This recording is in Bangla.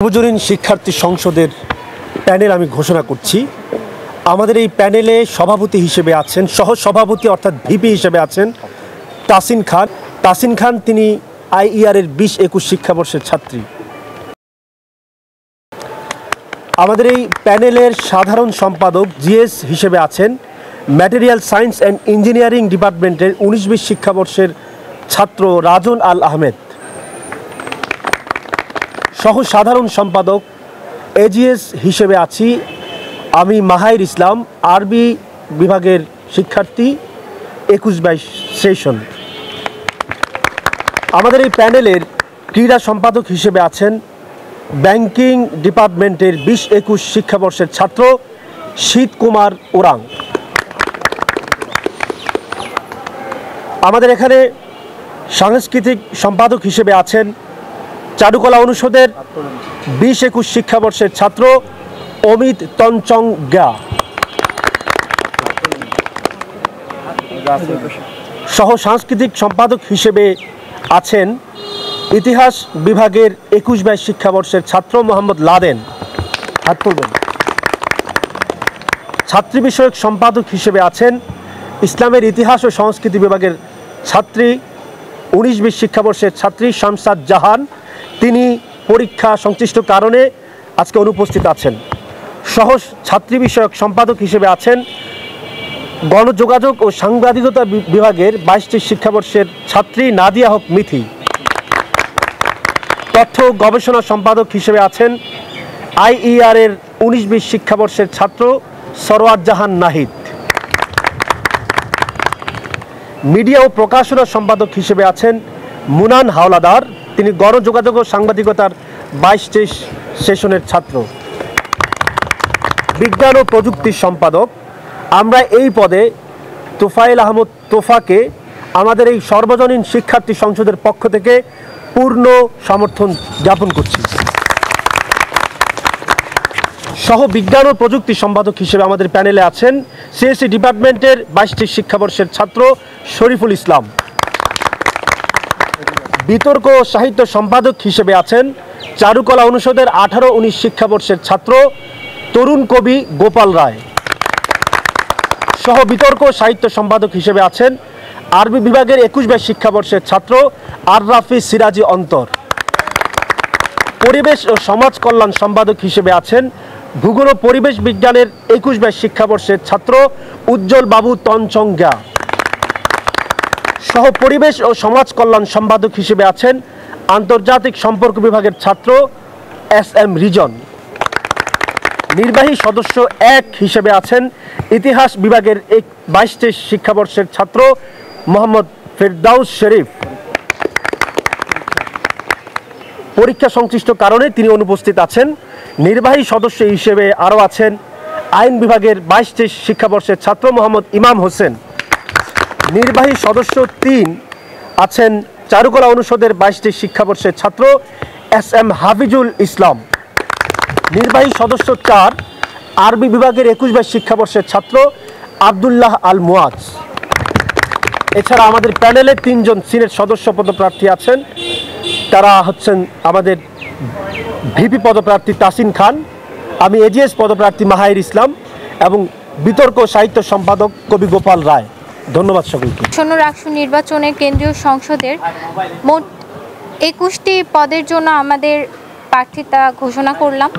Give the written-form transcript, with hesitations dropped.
সর্বজনীন শিক্ষার্থী সংসদের প্যানেল আমি ঘোষণা করছি। আমাদের এই প্যানেলে সভাপতি হিসেবে আছেন, সহ সভাপতি অর্থাৎ ভিপি হিসেবে আছেন তাসিন খান। তাসিন খান তিনি আইইআর-এর 20-21 শিক্ষাবর্ষের ছাত্রী। আমাদের এই প্যানেলের সাধারণ সম্পাদক জিএস হিসেবে আছেন ম্যাটেরিয়াল সায়েন্স অ্যান্ড ইঞ্জিনিয়ারিং ডিপার্টমেন্টের 19-20 শিক্ষাবর্ষের ছাত্র রাজন আল আহমেদ। সহ সাধারণ সম্পাদক এজিএস হিসেবে আছি আমি মাহাইর ইসলাম, আরবি বিভাগের শিক্ষার্থী, 21-22 সেশন। আমাদের এই প্যানেলের ক্রীড়া সম্পাদক হিসেবে আছেন ব্যাংকিং ডিপার্টমেন্টের 20-21 শিক্ষাবর্ষের ছাত্র শীত কুমার ওরাং। আমাদের এখানে সাংস্কৃতিক সম্পাদক হিসেবে আছেন চারুকলা অনুষদের 20-21 শিক্ষাবর্ষের ছাত্র অমিত তঞ্চং গা। সহ সাংস্কৃতিক সম্পাদক হিসেবে আছেন ইতিহাস বিভাগের 21-22 শিক্ষাবর্ষের ছাত্র মোহাম্মদ লাদেন। হাত তুলবেন। ছাত্রী বিষয়ক সম্পাদক হিসেবে আছেন ইসলামের ইতিহাস ও সংস্কৃতি বিভাগের ছাত্রী 19-20 শিক্ষাবর্ষের ছাত্রী শামসাদ জাহান। তিনি পরীক্ষা সংশ্লিষ্ট কারণে আজকে অনুপস্থিত আছেন। সহ ছাত্রী বিষয়ক সম্পাদক হিসেবে আছেন গণযোগাযোগ ও সাংবাদিকতা বিভাগের 22টি শিক্ষাবর্ষের ছাত্রী নাদিয়া হক মিথি। তথ্য গবেষণা সম্পাদক হিসেবে আছেন আইইআর-এর 19-20 শিক্ষাবর্ষের ছাত্র সরওয়ার জাহান নাহিদ। মিডিয়া ও প্রকাশনা সম্পাদক হিসেবে আছেন মুনান হাওলাদার। তিনি গণযোগাযোগ ও সাংবাদিকতার 22 সেশনের ছাত্র। বিজ্ঞান ও প্রযুক্তির সম্পাদক আমরা এই পদে তোফায়েল আহমদ তোফাকে আমাদের এই সর্বজনীন শিক্ষার্থী সংসদের পক্ষ থেকে পূর্ণ সমর্থন জ্ঞাপন করছি। সহ বিজ্ঞান ও প্রযুক্তি সম্পাদক হিসেবে আমাদের প্যানেলে আছেন সিএসসি ডিপার্টমেন্টের 22টি শিক্ষাবর্ষের ছাত্র শরীফুল ইসলাম। বিতর্ক ও সাহিত্য সম্পাদক হিসেবে আছেন চারুকলা অনুষদের 18-19 শিক্ষাবর্ষের ছাত্র তরুণ কবি গোপাল রায়। সহ বিতর্ক ও সাহিত্য সম্পাদক হিসেবে আছেন আরবি বিভাগের 21-22 শিক্ষাবর্ষের ছাত্র আর রাফি সিরাজি অন্তর। পরিবেশ ও সমাজ কল্যাণ সম্পাদক হিসেবে আছেন ভূগোল ও পরিবেশ বিজ্ঞানের 21-22 শিক্ষাবর্ষের ছাত্র উজ্জ্বল বাবু তঞ্চঙ্গা। সহ পরিবেশ ও সমাজ কল্যাণ সম্পাদক হিসেবে আছেন আন্তর্জাতিক সম্পর্ক বিভাগের ছাত্র SM রিজন। নির্বাহী সদস্য 1 হিসেবে আছেন ইতিহাস বিভাগের 22টি শিক্ষাবর্ষের ছাত্র মোহাম্মদ ফেরদাউস শরীফ। পরীক্ষা সংশ্লিষ্ট কারণে তিনি অনুপস্থিত আছেন। নির্বাহী সদস্য হিসেবে আরও আছেন আইন বিভাগের 22টি শিক্ষাবর্ষের ছাত্র মোহাম্মদ ইমাম হোসেন। নির্বাহী সদস্য 3 আছেন চারুকলা অনুষদের 22টি শিক্ষাবর্ষের ছাত্র SM হাফিজুল ইসলাম। নির্বাহী সদস্য 4 আরবি বিভাগের 21-22 শিক্ষাবর্ষের ছাত্র আবদুল্লাহ আল মুয়াজ। এছাড়া আমাদের প্যানেলে 3 জন সিনেট সদস্য পদপ্রার্থী আছেন। তারা হচ্ছেন আমাদের ভিপি পদপ্রার্থী তাসিন খান, আমি এজিএস পদপ্রার্থী মাহাইর ইসলাম এবং বিতর্ক সাহিত্য সম্পাদক কবি গোপাল রায়। ধন্যবাদ সকলকে। আসন্ন রাষ্ট্র নির্বাচনে কেন্দ্রীয় সংসদের মোট 21টি পদের জন্য আমাদের প্রার্থিতা ঘোষণা করলাম।